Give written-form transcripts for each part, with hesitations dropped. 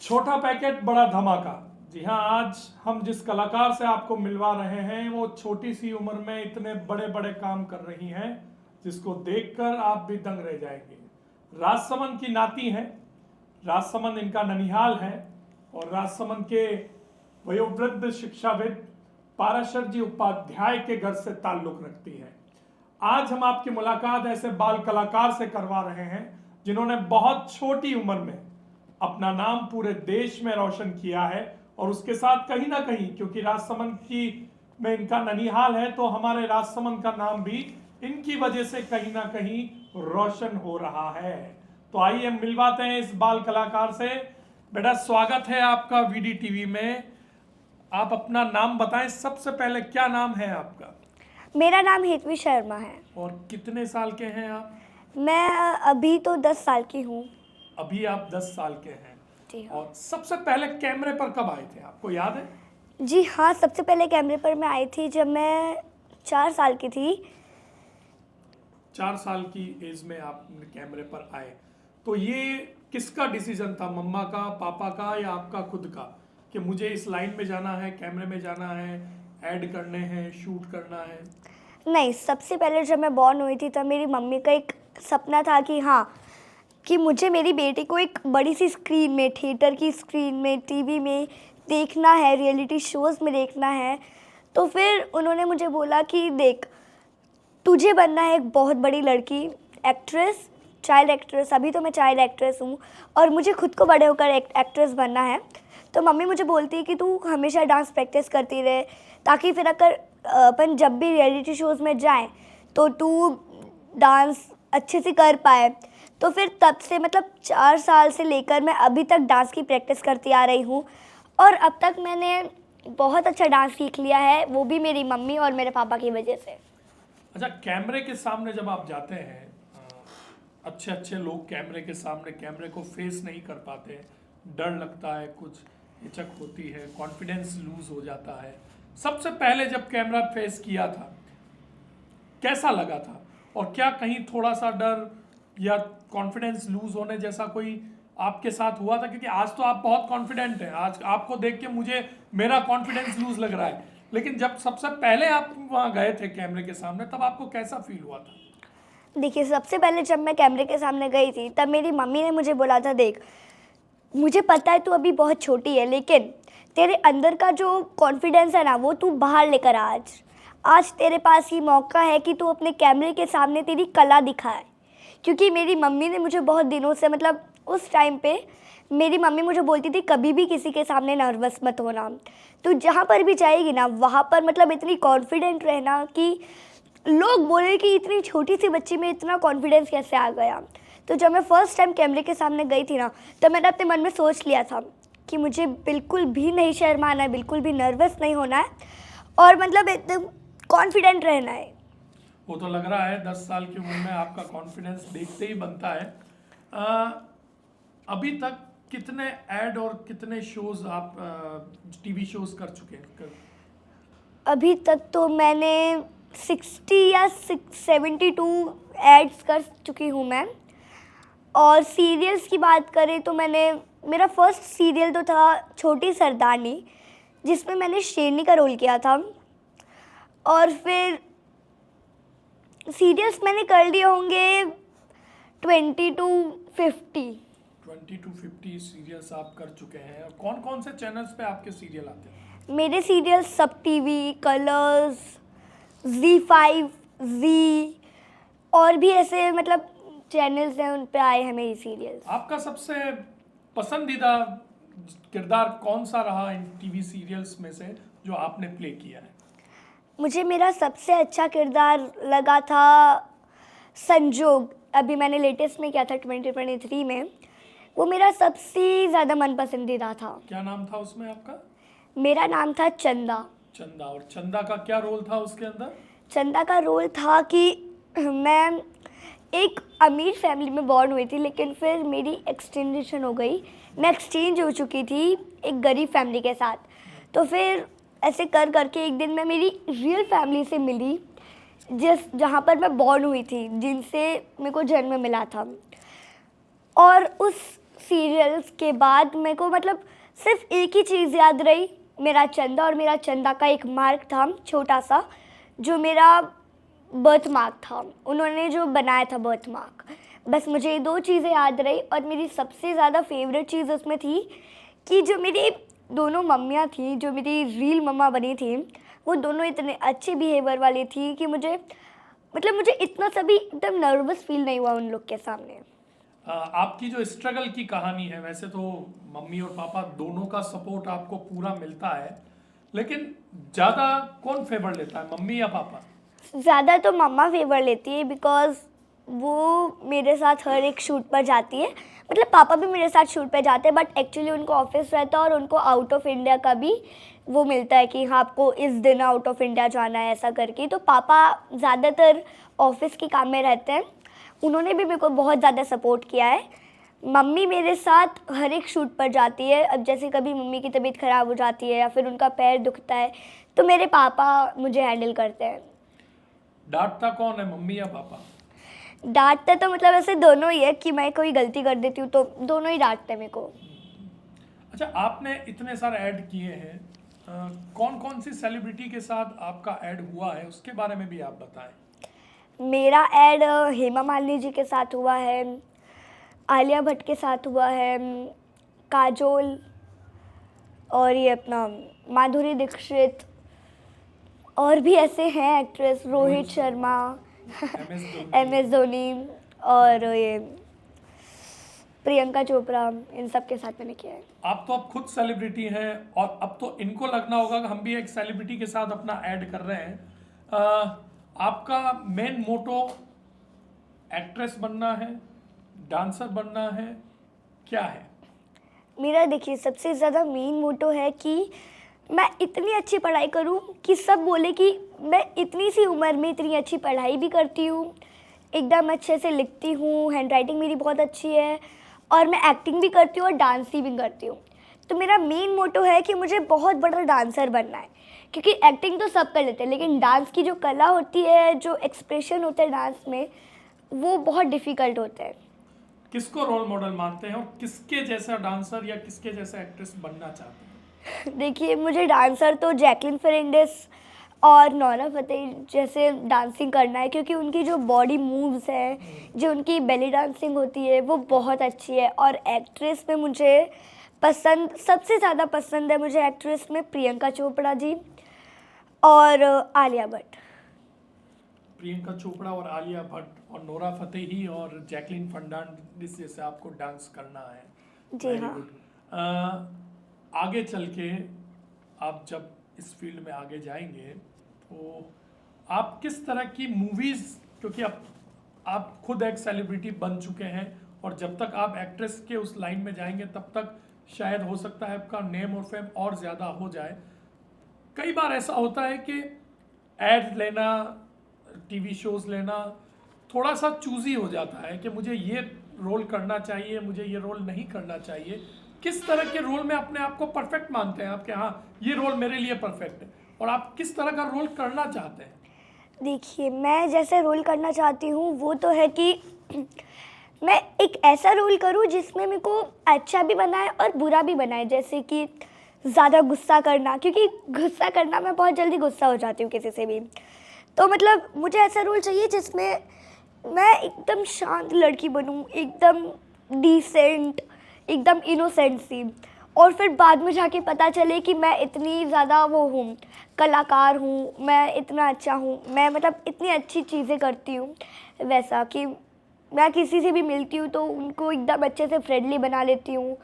छोटा पैकेट बड़ा धमाका। जी हाँ, आज हम जिस कलाकार से आपको मिलवा रहे हैं वो छोटी सी उम्र में इतने बड़े बड़े काम कर रही हैं जिसको देखकर आप भी दंग रह जाएंगे। राजसमंद की नाती हैं, राजसमंद इनका ननिहाल है और राजसमंद के वयोवृद्ध शिक्षाविद पाराशर जी उपाध्याय के घर से ताल्लुक रखती है। आज हम आपकी मुलाकात ऐसे बाल कलाकार से करवा रहे हैं जिन्होंने बहुत छोटी उम्र में अपना नाम पूरे देश में रोशन किया है और उसके साथ कहीं ना कहीं, क्योंकि राजसमंद की में इनका ननिहाल है तो हमारे राजसमंद का नाम भी इनकी वजह से कहीं ना कहीं रोशन हो रहा है। तो आइए मिलवाते हैं इस बाल कलाकार से। बेटा, स्वागत है आपका वीडी टीवी में। आप अपना नाम बताएं, सबसे पहले क्या नाम है आपका? मेरा नाम हेतवी शर्मा है। और कितने साल के हैं आप? मैं अभी तो 10 साल की हूँ। अभी आप 10 साल के हैं। जी हाँ। और सबसे पहले कैमरे पर कब आए थे, आपको याद है? जी हाँ, सबसे पहले कैमरे पर मैं आई थी जब मैं 4 साल की थी। 4 साल की एज में आप कैमरे पर आए, तो ये किसका डिसीजन था, मम्मा का, पापा का या आपका खुद का, कि मुझे इस लाइन में जाना है, कैमरे में जाना है, ऐड करने हैं, शूट करना है? नहीं, सबसे पहले जब मैं बॉर्न हुई थी तब मेरी मम्मी का एक सपना था कि हाँ, कि मुझे मेरी बेटी को एक बड़ी सी स्क्रीन में, थिएटर की स्क्रीन में, टीवी में देखना है, रियलिटी शोज़ में देखना है। तो फिर उन्होंने मुझे बोला कि देख, तुझे बनना है एक बहुत बड़ी लड़की, एक्ट्रेस, चाइल्ड एक्ट्रेस। अभी तो मैं चाइल्ड एक्ट्रेस हूँ और मुझे खुद को बड़े होकर एक्ट्रेस बनना है। तो मम्मी मुझे बोलती है कि तू हमेशा डांस प्रैक्टिस करती रहे, ताकि फिर अगर अपन जब भी रियलिटी शोज़ में जाएं तो तू डांस अच्छे से कर पाए। तो फिर तब से मतलब 4 साल से लेकर मैं अभी तक डांस की प्रैक्टिस करती आ रही हूँ और अब तक मैंने बहुत अच्छा डांस सीख लिया है, वो भी मेरी मम्मी और मेरे पापा की वजह से। अच्छा, कैमरे के सामने जब आप जाते हैं, अच्छे अच्छे लोग कैमरे के सामने कैमरे को फेस नहीं कर पाते, डर लगता है, कुछ हिचक होती है, कॉन्फिडेंस लूज हो जाता है। सबसे पहले जब कैमरा फेस किया था कैसा लगा था, और क्या कहीं थोड़ा सा डर या कॉन्फिडेंस लूज होने जैसा कोई आपके साथ हुआ था? क्योंकि आज तो आप बहुत कॉन्फिडेंट हैं, आज आपको देख के मुझे मेरा कॉन्फिडेंस लूज लग रहा है, लेकिन जब सबसे पहले आप वहाँ गए थे कैमरे के सामने तब आपको कैसा फील हुआ था? देखिए, सबसे पहले जब मैं कैमरे के सामने गई थी तब मेरी मम्मी ने मुझे बोला था, देख, मुझे पता है तू अभी बहुत छोटी है, लेकिन तेरे अंदर का जो कॉन्फिडेंस है ना, वो तू बाहर लेकर आ। आज तेरे पास ही मौका है कि तू अपने कैमरे के सामने तेरी कला दिखाए। क्योंकि मेरी मम्मी ने मुझे बहुत दिनों से, मतलब उस टाइम पे मेरी मम्मी मुझे बोलती थी कभी भी किसी के सामने नर्वस मत होना, तो जहाँ पर भी जाएगी ना वहाँ पर मतलब इतनी कॉन्फिडेंट रहना कि लोग बोले कि इतनी छोटी सी बच्ची में इतना कॉन्फिडेंस कैसे आ गया। तो जब मैं फर्स्ट टाइम कैमरे के सामने गई थी ना, तो मैंने अपने मन में सोच लिया था कि मुझे बिल्कुल भी नहीं शर्माना है, बिल्कुल भी नर्वस नहीं होना है और मतलब एकदम कॉन्फिडेंट रहना है। वो तो लग रहा है 10 साल की उम्र में आपका कॉन्फिडेंस देखते ही बनता है। अभी तक कितने ऐड और कितने शोज आप टीवी शोज कर चुके हैं? अभी तक तो मैंने 60 या 72 एड्स कर चुकी हूँ मैं। और सीरियल्स की बात करें तो मेरा फर्स्ट सीरियल तो था छोटी सरदारनी, जिसमें मैंने शेरनी का रोल किया था। और फिर सीरियल्स मैंने कर लिए होंगे 20 to 50 सीरियल्स आप कर चुके हैं। और कौन कौन से चैनल्स पे आपके सीरियल आते हैं? मेरे सीरियल सब टीवी, कलर्स, ZEE5, जी और भी ऐसे मतलब चैनल्स हैं, उन पे आए हैं मेरी सीरियल्स। आपका सबसे पसंदीदा किरदार कौन सा रहा इन टीवी सीरियल्स में से जो आपने प्ले किया है? मुझे मेरा सबसे अच्छा किरदार लगा था संजोग, अभी मैंने लेटेस्ट में किया था 2023 में। वो मेरा सबसे ज़्यादा मन पसंदीदा था। क्या नाम था उसमें आपका? मेरा नाम था चंदा। चंदा। और चंदा का क्या रोल था उसके अंदर? चंदा का रोल था कि मैं एक अमीर फैमिली में बॉर्न हुई थी, लेकिन फिर मेरी एक्सटेंशन हो गई, मैं एक्सचेंज हो चुकी थी एक गरीब फैमिली के साथ। तो फिर ऐसे कर करके एक दिन मैं मेरी रियल फैमिली से मिली, जहाँ पर मैं बॉर्न हुई थी, जिनसे मेरे को जन्म मिला था। और उस सीरियल्स के बाद मेरे को मतलब सिर्फ एक ही चीज़ याद रही, मेरा चंदा, और मेरा चंदा का एक मार्क था छोटा सा, जो मेरा बर्थ मार्क था, उन्होंने जो बनाया था बर्थ मार्क। बस मुझे ये 2 चीज़ें याद रही। और मेरी सबसे ज़्यादा फेवरेट चीज़ उसमें थी कि जो मेरी दोनों मम्मियाँ थी, जो मेरी रियल मम्मा बनी थी, वो दोनों इतने अच्छे बिहेवियर वाली थी कि मुझे इतना सभी एकदम नर्वस फील नहीं हुआ उन लोग के सामने। आपकी जो स्ट्रगल की कहानी है, वैसे तो मम्मी और पापा दोनों का सपोर्ट आपको पूरा मिलता है, लेकिन ज़्यादा कौन फेवर लेता है, मम्मी या पापा? ज़्यादा तो मम्मा फेवर लेती है, बिकॉज़ वो मेरे साथ हर एक शूट पर जाती है। मतलब पापा भी मेरे साथ शूट पे जाते हैं, बट एक्चुअली उनको ऑफिस रहता है और उनको आउट ऑफ इंडिया का भी वो मिलता है कि हाँ आपको इस दिन आउट ऑफ इंडिया जाना है, ऐसा करके। तो पापा ज़्यादातर ऑफिस के काम में रहते हैं, उन्होंने भी मेरे को बहुत ज़्यादा सपोर्ट किया है। मम्मी मेरे साथ हर एक शूट पर जाती है। अब जैसे कभी मम्मी की तबीयत ख़राब हो जाती है या फिर उनका पैर दुखता है, तो मेरे पापा मुझे हैंडल करते हैं। डांटता कौन है, मम्मी या पापा? डांटते तो मतलब ऐसे दोनों ही है कि मैं कोई गलती कर देती हूँ तो दोनों ही डांटते हैं मेरे को। अच्छा, आपने इतने सारे ऐड किए हैं, कौन कौन सी सेलिब्रिटी के साथ आपका ऐड हुआ है, उसके बारे में भी आप बताएं। मेरा ऐड हेमा मालिनी जी के साथ हुआ है, आलिया भट्ट के साथ हुआ है, काजोल, और ये अपना माधुरी दीक्षित, और भी ऐसे हैं एक्ट्रेस, रोहित शर्मा, MS धोनी, और ये प्रियंका चोपड़ा, इन सब के साथ मैंने किया है। आप तो अब खुद सेलिब्रिटी हैं और अब तो इनको लगना होगा कि हम भी एक सेलिब्रिटी के साथ अपना ऐड कर रहे हैं। आपका मेन मोटो एक्ट्रेस बनना है, डांसर बनना है, क्या है? मेरा देखिए सबसे ज़्यादा मेन मोटो है कि मैं इतनी अच्छी पढ़ाई करूं कि सब बोले कि मैं इतनी सी उम्र में इतनी अच्छी पढ़ाई भी करती हूं, एकदम अच्छे से लिखती हूं, हैंडराइटिंग मेरी बहुत अच्छी है, और मैं एक्टिंग भी करती हूँ और डांस भी करती हूँ। तो मेरा मेन मोटो है कि मुझे बहुत बड़ा डांसर बनना है, क्योंकि एक्टिंग तो सब कर लेते हैं, लेकिन डांस की जो कला होती है, जो एक्सप्रेशन होता है डांस में, वो बहुत डिफ़िकल्ट होता है। किसको रोल मॉडल मानते हैं और किसके जैसा डांसर या किसके जैसा एक्ट्रेस बनना चाहते हैं? देखिए मुझे डांसर तो जैकलिन फर्नांडिस और नोरा फतेही जैसे डांसिंग करना है, क्योंकि उनकी जो बॉडी मूव्स हैं, जो उनकी बेली डांसिंग होती है, वो बहुत अच्छी है। और एक्ट्रेस में मुझे पसंद, सबसे ज़्यादा पसंद है मुझे एक्ट्रेस में प्रियंका चोपड़ा जी और आलिया भट्ट। प्रियंका चोपड़ा और आलिया भट्ट और नोरा फतेही और जैकलिन फर्नांडिस जैसे आपको डांस करना है। जी Very हाँ। good। आगे चल के आप जब इस फील्ड में आगे जाएंगे तो आप किस तरह की मूवीज़, क्योंकि अब आप खुद एक सेलिब्रिटी बन चुके हैं और जब तक आप एक्ट्रेस के उस लाइन में जाएंगे तब तक शायद हो सकता है आपका नेम और फेम और ज़्यादा हो जाए। कई बार ऐसा होता है कि एड लेना, टीवी शोज लेना थोड़ा सा चूजी हो जाता है कि मुझे ये रोल करना चाहिए, मुझे ये रोल नहीं करना चाहिए। किस तरह के रोल में अपने आप को परफेक्ट मानते हैं आप कि हाँ ये रोल मेरे लिए परफेक्ट है, और आप किस तरह का रोल करना चाहते हैं? देखिए मैं जैसे रोल करना चाहती हूँ वो तो है कि मैं एक ऐसा रोल करूँ जिसमें मेरे को अच्छा भी बनाए और बुरा भी बनाए। जैसे कि ज़्यादा गुस्सा करना, क्योंकि गुस्सा करना मैं बहुत जल्दी गुस्सा हो जाती हूँ किसी से भी। तो मतलब मुझे ऐसा रोल चाहिए जिसमें मैं एकदम शांत लड़की बनूँ, एकदम डिसेंट, एकदम इनोसेंट सी, और फिर बाद में जाके पता चले कि मैं इतनी ज़्यादा वो हूँ, कलाकार हूँ, मैं इतना अच्छा हूँ, मैं मतलब इतनी अच्छी चीज़ें करती हूँ, वैसा कि मैं किसी से भी मिलती हूँ तो उनको एकदम अच्छे से फ्रेंडली बना लेती हूँ।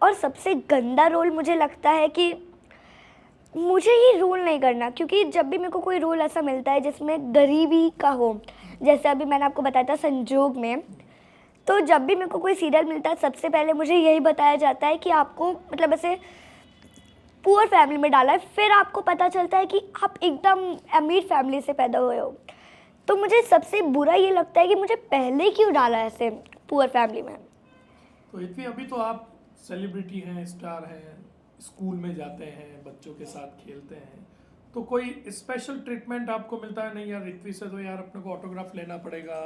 और सबसे गंदा रोल मुझे लगता है कि मुझे ये रोल नहीं करना, क्योंकि जब भी मेरे को कोई रोल ऐसा मिलता है जिसमें गरीबी का हो, जैसे अभी मैंने आपको बताया था संजोग में, तो जब भी मेरे को कोई सीरियल मिलता है सबसे पहले मुझे यही बताया जाता है कि आपको मतलब ऐसे पुअर फैमिली में डाला है, फिर आपको पता चलता है कि आप एकदम अमीर फैमिली से पैदा हुए हो। तो मुझे सबसे बुरा ये लगता है कि मुझे पहले क्यों डाला ऐसे पुअर फैमिली में। तो इतनी अभी तो आप सेलिब्रिटी हैं, स्टार हैं, स्कूल में जाते हैं, बच्चों के साथ खेलते हैं, तो कोई स्पेशल ट्रीटमेंट आपको मिलता है? नहीं यार ऋत्वी से तो यार अपने को ऑटोग्राफ लेना पड़ेगा,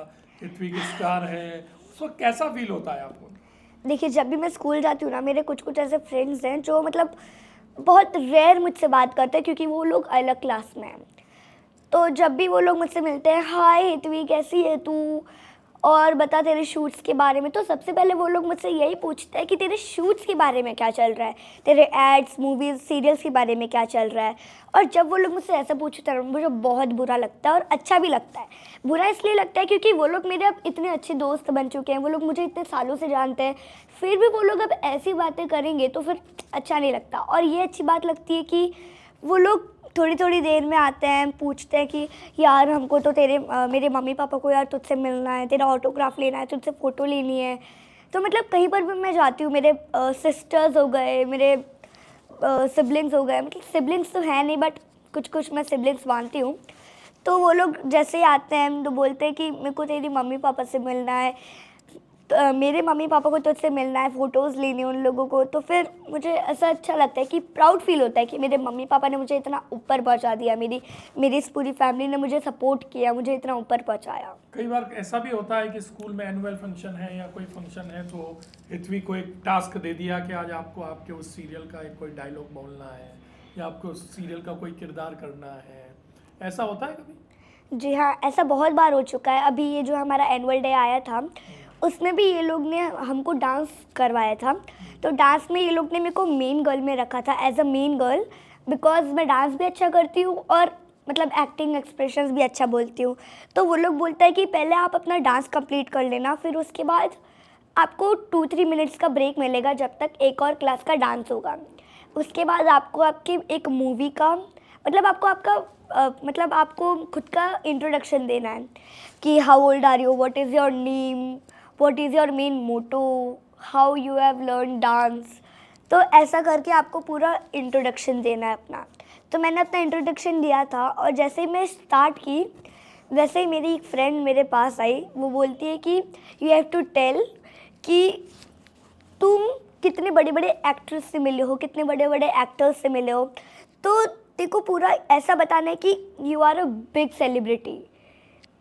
ऋत्वी के स्टार है, उस वक्त कैसा फील होता है आपको? देखिए जब भी मैं स्कूल जाती हूँ ना, मेरे कुछ कुछ ऐसे फ्रेंड्स हैं जो मतलब बहुत रेयर मुझसे बात करते हैं क्योंकि वो लोग अलग क्लास में हैं। तो जब भी वो लोग मुझसे मिलते हैं, हाय हितवी कैसी है तू, और बता तेरे शूट्स के बारे में, तो सबसे पहले वो लोग मुझसे यही पूछते हैं कि तेरे शूट्स के बारे में क्या चल रहा है, तेरे एड्स, मूवीज़, सीरियल्स के बारे में क्या चल रहा है। और जब वो लोग मुझसे ऐसा पूछते हैं मुझे बहुत बुरा लगता है और अच्छा भी लगता है। बुरा इसलिए लगता है क्योंकि वो लोग मेरे अब इतने अच्छे दोस्त बन चुके हैं, वो लोग मुझे इतने सालों से जानते हैं, फिर भी वो लोग अब ऐसी बातें करेंगे तो फिर अच्छा नहीं लगता। और ये अच्छी बात लगती है कि वो लोग थोड़ी थोड़ी देर में आते हैं, पूछते हैं कि यार हमको तो मेरे मम्मी पापा को यार तुझसे मिलना है, तेरा ऑटोग्राफ लेना है, तुझसे फ़ोटो लेनी है। तो मतलब कहीं पर भी मैं जाती हूँ, मेरे सिस्टर्स हो गए, मेरे सिबलिंग्स हो गए, मतलब सिबलिंग्स तो है नहीं बट कुछ कुछ मैं सिबलिंग्स मानती हूँ। तो वो लोग जैसे ही आते हैं तो बोलते हैं कि मेरे को तेरी मम्मी पापा से मिलना है, मेरे मम्मी पापा को तुझसे मिलना है, फ़ोटोज़ लेनी है उन लोगों को। तो फिर मुझे ऐसा अच्छा लगता है कि प्राउड फील होता है कि मेरे मम्मी पापा ने मुझे इतना ऊपर पहुंचा दिया, मेरी इस पूरी फैमिली ने मुझे सपोर्ट किया, मुझे इतना ऊपर पहुंचाया। कई बार ऐसा भी होता है कि स्कूल में एनुअल फंक्शन है या कोई फंक्शन है तो हितवी को एक टास्क दे दिया कि आज आपको आपके उस सीरियल का एक कोई डायलॉग बोलना है या आपको उस सीरियल का कोई किरदार करना है, ऐसा होता है कभी? जी हाँ, ऐसा बहुत बार हो चुका है। अभी ये जो हमारा एनुअल डे आया था उसमें भी ये लोग ने हमको डांस करवाया था। तो डांस में ये लोग ने मेरे को मेन गर्ल में रखा था, as a main girl, because मैं डांस भी अच्छा करती हूँ और मतलब एक्टिंग एक्सप्रेशंस भी अच्छा बोलती हूँ। तो वो लोग बोलता है कि पहले आप अपना डांस कंप्लीट कर लेना, फिर उसके बाद आपको 2-3 मिनट्स का ब्रेक मिलेगा जब तक एक और क्लास का डांस होगा। उसके बाद आपको आपकी एक मूवी का मतलब आपको खुद का इंट्रोडक्शन देना है कि how old are you, what is your name, what is your main motto, how you have learn dance. तो ऐसा करके आपको पूरा इंट्रोडक्शन देना है अपना। तो मैंने अपना इंट्रोडक्शन दिया था और जैसे ही मैं स्टार्ट की वैसे ही मेरी एक फ्रेंड मेरे पास आई। वो बोलती है कि यू हैव टू टेल कि तुम कितने बड़े बड़े एक्ट्रेस से मिले हो, कितने बड़े बड़े एक्टर्स से मिले हो। तो तेको पूरा ऐसा बताना है कि you are a big celebrity,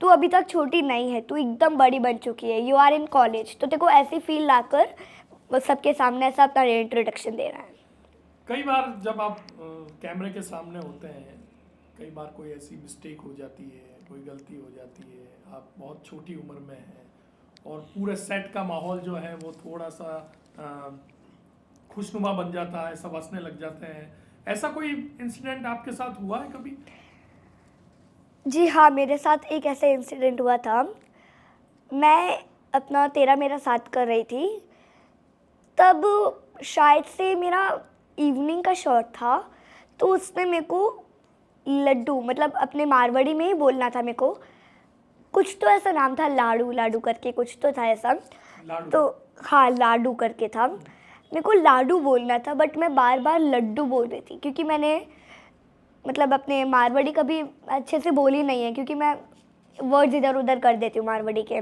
तू अभी तक छोटी नहीं है, तू एकदम बड़ी बन चुकी है, यू आर इन कॉलेज। तो तेको ऐसी फील लाकर सबके सामने ऐसा अपना इंट्रोडक्शन देना है। कई बार जब आप कैमरे के सामने होते हैं, कई बार कोई ऐसी मिस्टेक हो जाती है, कोई गलती हो जाती है, आप बहुत छोटी उम्र में हैं और पूरे सेट का माहौल जो है वो थोड़ा सा खुशनुमा बन जाता है, सब हंसने लग जाते हैं। ऐसा कोई इंसिडेंट आपके साथ हुआ है कभी? जी हाँ, मेरे साथ एक ऐसा इंसिडेंट हुआ था। मैं अपना तेरा मेरा साथ कर रही थी, तब शायद से मेरा इवनिंग का शॉट था। तो उसमें मेरे को लड्डू मतलब अपने मारवाड़ी में ही बोलना था मेरे को। कुछ तो ऐसा नाम था, लाडू लाडू करके कुछ तो था ऐसा। लाडू। तो हाँ, लाडू करके था। मेरे को लाडू बोलना था बट मैं बार बार लड्डू बोल रही थी क्योंकि मैंने मतलब अपने मारवाड़ी कभी अच्छे से बोली नहीं है, क्योंकि मैं वर्ड्स इधर उधर कर देती हूँ मारवाड़ी के।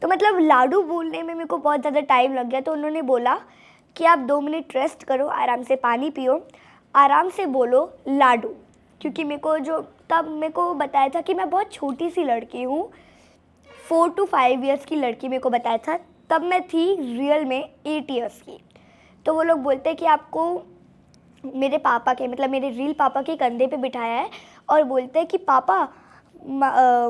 तो मतलब लाडू बोलने में मेरे को बहुत ज़्यादा टाइम लग गया। तो उन्होंने बोला कि आप 2 मिनट रेस्ट करो, आराम से पानी पियो, आराम से बोलो लाडू। क्योंकि तब मेरे को बताया था कि मैं बहुत छोटी सी लड़की हूँ, 4 to 5 ईयर्स की लड़की मेरे को बताया था। तब मैं थी रियल में 8 ईयर्स की। तो वो लोग बोलते हैं कि आपको मेरे पापा के मतलब मेरे रियल पापा के कंधे पे बिठाया है और बोलते हैं कि पापा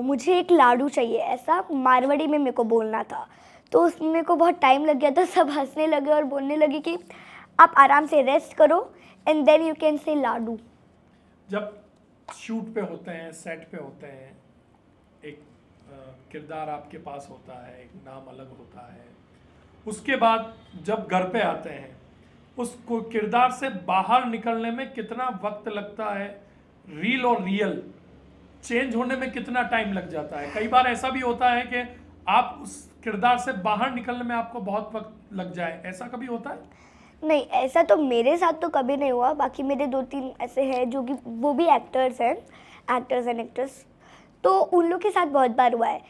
मुझे एक लाडू चाहिए, ऐसा मारवाड़ी में मेरे को बोलना था। तो उसमें मेरे को बहुत टाइम लग गया था। सब हंसने लगे और बोलने लगे कि आप आराम से रेस्ट करो and then you can say लाडू। जब शूट पे होते हैं, सेट पे होते हैं, एक किरदार आपके पास होता है, एक नाम अलग होता है, उसके बाद जब घर पे आते हैं उस किरदार से बाहर निकलने में कितना वक्त लगता है, रील और रियल चेंज होने में कितना टाइम लग जाता है? कई बार ऐसा भी होता है कि आप उस किरदार से बाहर निकलने में आपको बहुत वक्त लग जाए, ऐसा कभी होता है? नहीं, ऐसा तो मेरे साथ तो कभी नहीं हुआ। बाकी मेरे 2-3 ऐसे हैं जो कि वो भी एक्टर्स हैं, एक्टर्स एंड एक्ट्रेस, तो उन लोग के साथ बहुत बार हुआ है।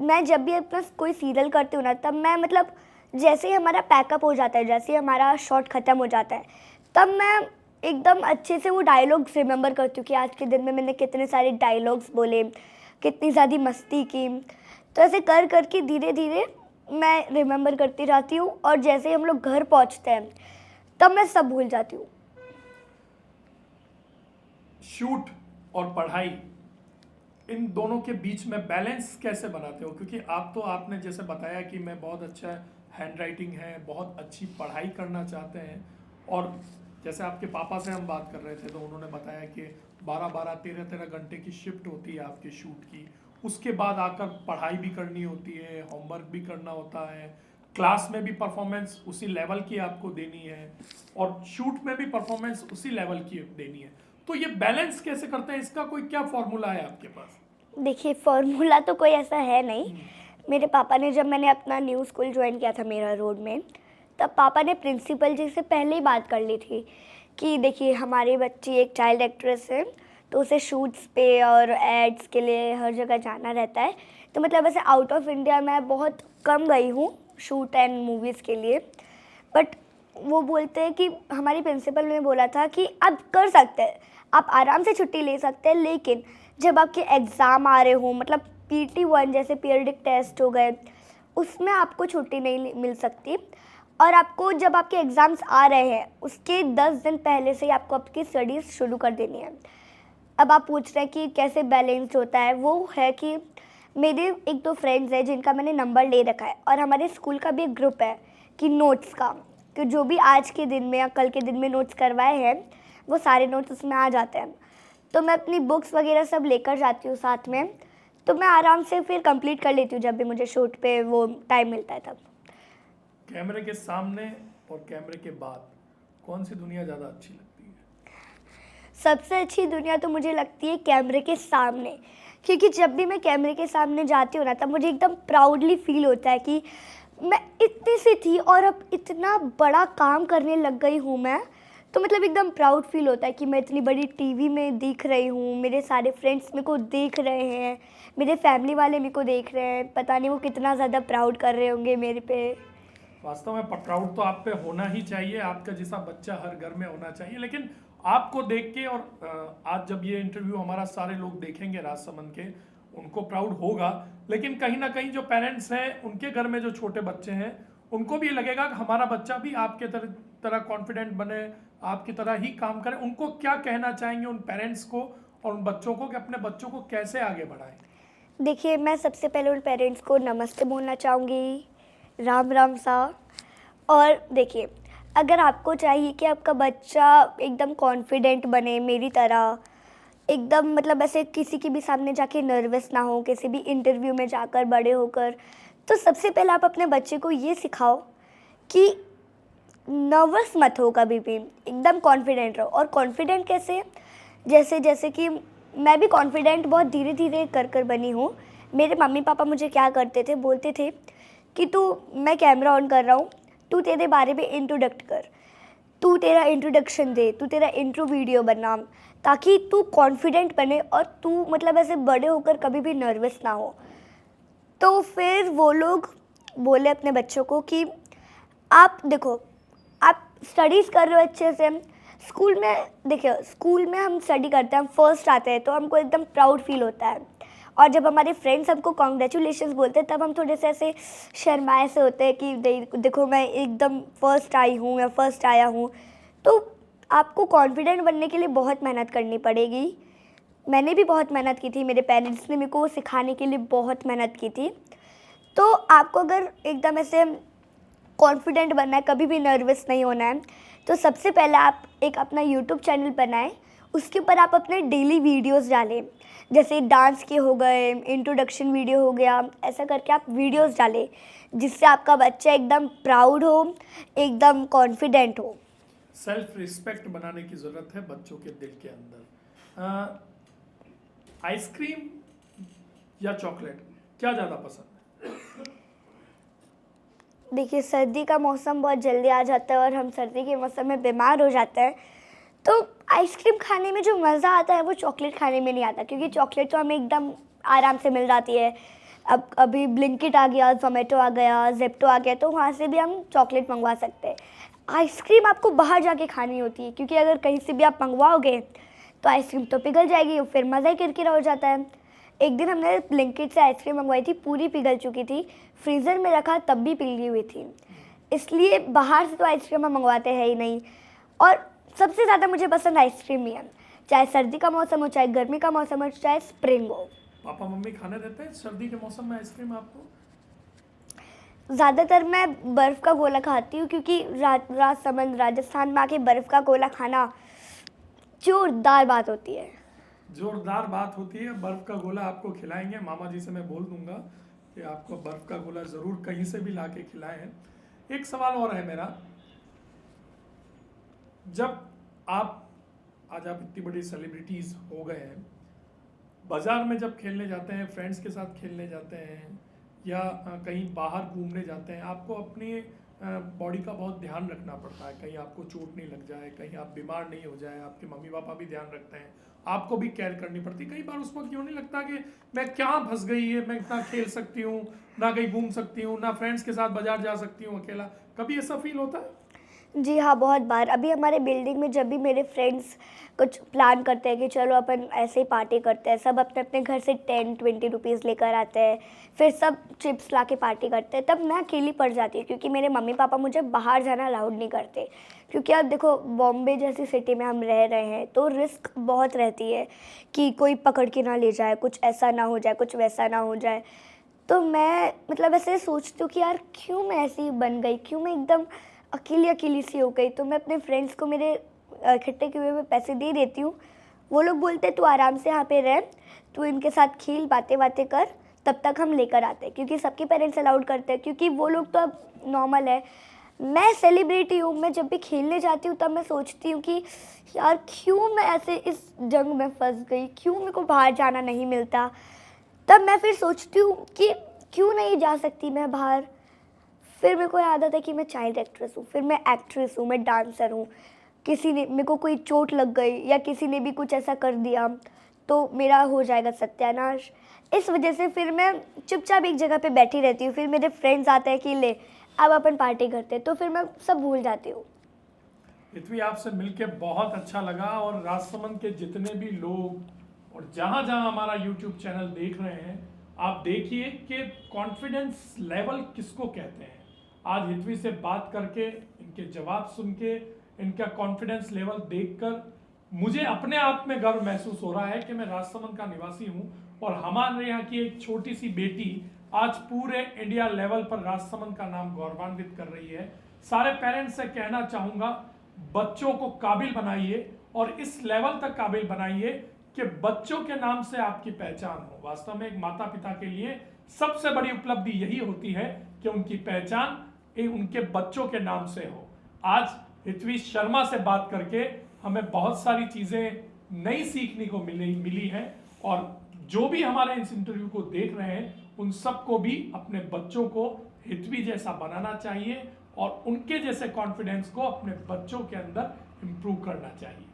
मैं जब भी अपना कोई सीरियल करती हूँ ना, तब मैं मतलब जैसे ही हमारा पैकअप हो जाता है, जैसे ही हमारा शॉट ख़त्म हो जाता है, तब मैं एकदम अच्छे से वो डायलॉग्स रिमेंबर करती हूँ कि आज के दिन में मैंने कितने सारे डायलॉग्स बोले, कितनी ज़्यादा मस्ती की। तो ऐसे कर करके धीरे धीरे मैं रिमेंबर करती रहती हूँ और जैसे ही हम लोग घर पहुँचते हैं तब मैं सब भूल जाती हूँ। शूट और पढ़ाई, इन दोनों के बीच में बैलेंस कैसे बनाते हो? क्योंकि आपने जैसे बताया कि मैं बहुत अच्छा हैंड राइटिंग है, बहुत अच्छी पढ़ाई करना चाहते हैं, और जैसे आपके पापा से हम बात कर रहे थे तो उन्होंने बताया कि 12-12, 13-13 घंटे की शिफ्ट होती है आपके शूट की, उसके बाद आकर पढ़ाई भी करनी होती है, होमवर्क भी करना होता है, क्लास में भी परफॉर्मेंस उसी लेवल की आपको देनी है और शूट में भी परफॉर्मेंस उसी लेवल की देनी है। तो ये बैलेंस कैसे करते हैं? इसका कोई क्या फॉर्मूला है आपके पास? देखिए, फॉर्मूला तो कोई ऐसा है नहीं। मेरे पापा ने, जब मैंने अपना न्यू स्कूल ज्वाइन किया था मेरा रोड में, तब पापा ने प्रिंसिपल जी से पहले ही बात कर ली थी कि देखिए हमारी बच्ची एक चाइल्ड एक्ट्रेस है, तो उसे शूट्स पे और एड्स के लिए हर जगह जाना रहता है। तो मतलब वैसे आउट ऑफ इंडिया मैं बहुत कम गई हूँ शूट एंड मूवीज़ के लिए, बट वो बोलते हैं कि हमारी प्रिंसिपल ने बोला था कि आप कर सकते हैं, आप आराम से छुट्टी ले सकते हैं, लेकिन जब आपके एग्ज़ाम आ रहे हो, मतलब PT1 जैसे पीरियडिक टेस्ट हो गए, उसमें आपको छुट्टी नहीं मिल सकती। और आपको जब आपके एग्ज़ाम्स आ रहे हैं उसके 10 दिन पहले से ही आपको आपकी स्टडीज़ शुरू कर देनी है। अब आप पूछ रहे हैं कि कैसे बैलेंस होता है, वो है कि मेरे 1-2 फ्रेंड्स हैं जिनका मैंने नंबर ले रखा है, और हमारे स्कूल का भी एक ग्रुप है कि नोट्स का, कि जो भी आज के दिन में या कल के दिन में नोट्स करवाए हैं वो सारे नोट्स उसमें आ जाते हैं। तो मैं अपनी बुक्स वगैरह सब लेकर जाती हूँ साथ में, तो मैं आराम से फिर कंप्लीट कर लेती हूँ जब भी मुझे शूट पे वो टाइम मिलता है तब। कैमरे के सामने और कैमरे के बाद कौन सी दुनिया ज़्यादा अच्छी लगती है? सबसे अच्छी दुनिया तो मुझे लगती है कैमरे के सामने, क्योंकि जब भी मैं कैमरे के सामने जाती हूँ ना, तब मुझे एकदम प्राउडली फील होता है कि मैं इतनी सी थी और अब इतना बड़ा काम करने लग गई हूँ मैं। तो मतलब एकदम प्राउड फील होता है कि मैं इतनी बड़ी टीवी में दिख रही हूँ, मेरे सारे फ्रेंड्स मेरे को देख रहे हैं, मेरे फैमिली वाले मेरे को देख रहे हैं, पता नहीं वो कितना ज़्यादा प्राउड कर रहे होंगे मेरे पे। वास्तव में प्राउड तो आप पे होना ही चाहिए, आपका जैसा बच्चा हर घर में होना चाहिए। लेकिन आपको देख के, और आज जब ये इंटरव्यू हमारा सारे लोग देखेंगे राजसमंद के, उनको प्राउड होगा, लेकिन कहीं ना कहीं जो पेरेंट्स हैं उनके घर में जो छोटे बच्चे हैं उनको भी लगेगा कि हमारा बच्चा भी आपके तरह कॉन्फिडेंट बने, आपकी तरह ही काम करे। उनको क्या कहना चाहेंगे उन पेरेंट्स को और उन बच्चों को कि अपने बच्चों को कैसे आगे बढ़ाएं? देखिए, मैं सबसे पहले उन पेरेंट्स को नमस्ते बोलना चाहूँगी, राम राम सा। और देखिए, अगर आपको चाहिए कि आपका बच्चा एकदम कॉन्फिडेंट बने मेरी तरह, एकदम मतलब ऐसे किसी के भी सामने जाके नर्वस ना हो, किसी भी इंटरव्यू में जाकर बड़े होकर, तो सबसे पहले आप अपने बच्चे को ये सिखाओ कि नर्वस मत हो कभी भी, एकदम कॉन्फिडेंट रहो। और कॉन्फिडेंट कैसे? जैसे जैसे कि मैं भी कॉन्फिडेंट बहुत धीरे धीरे कर बनी हूँ। मेरे मम्मी पापा मुझे क्या करते थे, बोलते थे कि मैं कैमरा ऑन कर रहा हूँ, तू तेरे बारे में इंट्रोडक्ट कर, तू तेरा इंट्रोडक्शन दे, तू तेरा इंट्रो वीडियो बना, ताकि तू कॉन्फिडेंट बने और तू मतलब ऐसे बड़े होकर कभी भी नर्वस ना हो। तो फिर वो लोग बोले अपने बच्चों को कि आप देखो, आप स्टडीज़ कर रहे हो अच्छे से, स्कूल में देखिए, स्कूल में हम स्टडी करते हैं, हम फर्स्ट आते हैं तो हमको एकदम प्राउड फील होता है, और जब हमारे फ्रेंड्स हमको कॉन्ग्रेचुलेशंस बोलते हैं तब हम थोड़े से ऐसे शर्माए से होते हैं कि देखो मैं एकदम फर्स्ट आई हूँ या फर्स्ट आया हूँ। तो आपको कॉन्फिडेंट बनने के लिए बहुत मेहनत करनी पड़ेगी। मैंने भी बहुत मेहनत की थी, मेरे पेरेंट्स ने मेरे को सिखाने के लिए बहुत मेहनत की थी। तो आपको अगर एकदम ऐसे कॉन्फिडेंट बनना है, कभी भी नर्वस नहीं होना है, तो सबसे पहले आप एक अपना यूट्यूब चैनल बनाएं, उसके ऊपर आप अपने डेली वीडियोस डालें, जैसे डांस के हो गए, इंट्रोडक्शन वीडियो हो गया, ऐसा करके आप वीडियोस डालें जिससे आपका बच्चा एकदम प्राउड हो, एकदम कॉन्फिडेंट हो। सेल्फ रिस्पेक्ट बनाने की ज़रूरत है बच्चों के दिल के अंदर। आइसक्रीम या चॉकलेट, क्या ज़्यादा पसंद है? देखिए, सर्दी का मौसम बहुत जल्दी आ जाता है और हम सर्दी के मौसम में बीमार हो जाते हैं, तो आइसक्रीम खाने में जो मज़ा आता है वो चॉकलेट खाने में नहीं आता, क्योंकि चॉकलेट तो हमें एकदम आराम से मिल जाती है। अब अभी ब्लिंकिट आ गया, जोमेटो आ गया, जेप्टो आ गया, तो वहाँ से भी हम चॉकलेट मंगवा सकते हैं। आइसक्रीम आपको बाहर जाके खानी होती है, क्योंकि अगर कहीं से भी आप मंगवाओगे तो आइसक्रीम तो पिघल जाएगी, फिर मज़ा ही किरकिरा हो जाता है। एक दिन हमने ब्लिंकिट से आइसक्रीम मंगवाई थी, पूरी पिघल चुकी थी, फ्रीज़र में रखा तब भी पिघली हुई थी। इसलिए बाहर से तो आइसक्रीम हम मंगवाते हैं ही नहीं। और सबसे ज़्यादा मुझे पसंद आइसक्रीम ही है, चाहे सर्दी का मौसम हो, चाहे गर्मी का मौसम हो, चाहे स्प्रिंग हो। पापा मम्मी खाने देते हैं सर्दी के मौसम में आइसक्रीम आपको? ज़्यादातर मैं बर्फ़ का गोला खाती हूँ, क्योंकि राजसमंद राजस्थान में आके बर्फ़ का गोला खाना जोरदार बात होती है। जोरदार बात होती है। बर्फ का गोला आपको खिलाएंगे, मामा जी से मैं बोल दूंगा कि आपको बर्फ का गोला जरूर कहीं से भी लाके खिलाए हैं। एक सवाल और है मेरा, जब आज आप इतनी बड़ी सेलिब्रिटीज हो गए हैं, बाजार में जब खेलने जाते हैं, फ्रेंड्स के साथ खेलने जाते हैं या कहीं बाहर घूमने जाते हैं, आपको अपनी बॉडी का बहुत ध्यान रखना पड़ता है, कहीं आपको चोट नहीं लग जाए, कहीं आप बीमार नहीं हो जाए। आपके मम्मी पापा भी ध्यान रखते हैं, आपको भी केयर करनी पड़ती है। कई बार उस वक्त क्यों नहीं लगता कि मैं क्या फंस गई है, मैं इतना खेल सकती हूँ, ना कहीं घूम सकती हूँ, ना फ्रेंड्स के साथ बाजार जा सकती हूँ अकेला? कभी ऐसा फील होता है? जी हाँ, बहुत बार। अभी हमारे बिल्डिंग में जब भी मेरे फ्रेंड्स कुछ प्लान करते हैं कि चलो अपन ऐसे ही पार्टी करते हैं, सब अपने अपने घर से 10-20 रुपीज़ लेकर आते हैं, फिर सब चिप्स ला के पार्टी करते हैं, तब मैं अकेली पड़ जाती हूँ, क्योंकि मेरे मम्मी पापा मुझे बाहर जाना अलाउड नहीं करते। क्योंकि अब देखो, बॉम्बे जैसी सिटी में हम रह रहे हैं, तो रिस्क बहुत रहती है कि कोई पकड़ के ना ले जाए, कुछ ऐसा ना हो जाए, कुछ वैसा ना हो जाए। तो मैं मतलब ऐसे सोचती हूँ कि यार क्यों मैं ऐसी बन गई, क्यों मैं एकदम अकेली सी हो गई। तो मैं अपने फ्रेंड्स को मेरे इकट्ठे किए हुए पैसे दे देती हूँ। वो लोग बोलते तू आराम से यहाँ पे रह, तू इनके साथ खेल, बातें कर, तब तक हम लेकर आते हैं, क्योंकि सबके पेरेंट्स अलाउड करते हैं, क्योंकि वो लोग तो अब नॉर्मल है। मैं सेलिब्रिटी हूँ, मैं जब भी खेलने जाती हूँ तब मैं सोचती हूँ कि यार क्यों मैं ऐसे इस जंग में फंस गई, क्यों मेरे को बाहर जाना नहीं मिलता। तब मैं फिर सोचती हूँ कि क्यों नहीं जा सकती मैं बाहर। फिर मेरे को याद आता है कि मैं चाइल्ड एक्ट्रेस हूँ, फिर मैं एक्ट्रेस हूँ, मैं डांसर हूँ। किसी ने मेरे को कोई चोट लग गई या किसी ने भी कुछ ऐसा कर दिया तो मेरा हो जाएगा सत्यानाश। इस वजह से फिर मैं चुपचाप एक जगह पे बैठी रहती हूँ। फिर मेरे फ्रेंड्स आते हैं कि ले अब अपन पार्टी करते हैं, तो फिर मैं सब भूल जाती हूँ। पृथ्वी, आपसे मिलके बहुत अच्छा लगा। और राजसमंद के जितने भी लोग और जहाँ जहाँ हमारा यूट्यूब चैनल देख रहे हैं, आप देखिए कि कॉन्फिडेंस लेवल किसको कहते हैं। आज हितवी से बात करके, इनके जवाब सुन के, इनका कॉन्फिडेंस लेवल देखकर मुझे अपने आप में गर्व महसूस हो रहा है कि मैं राजसमंद का निवासी हूँ और हमारे यहाँ की एक छोटी सी बेटी आज पूरे इंडिया लेवल पर राजसमंद का नाम गौरवान्वित कर रही है। सारे पेरेंट्स से कहना चाहूँगा, बच्चों को काबिल बनाइए और इस लेवल तक काबिल बनाइए कि बच्चों के नाम से आपकी पहचान हो। वास्तव में एक माता पिता के लिए सबसे बड़ी उपलब्धि यही होती है कि उनकी पहचान उनके बच्चों के नाम से हो। आज हितवी शर्मा से बात करके हमें बहुत सारी चीजें नई सीखने को मिली हैं और जो भी हमारे इस इंटरव्यू को देख रहे हैं उन सबको भी अपने बच्चों को हितवी जैसा बनाना चाहिए और उनके जैसे कॉन्फिडेंस को अपने बच्चों के अंदर इंप्रूव करना चाहिए।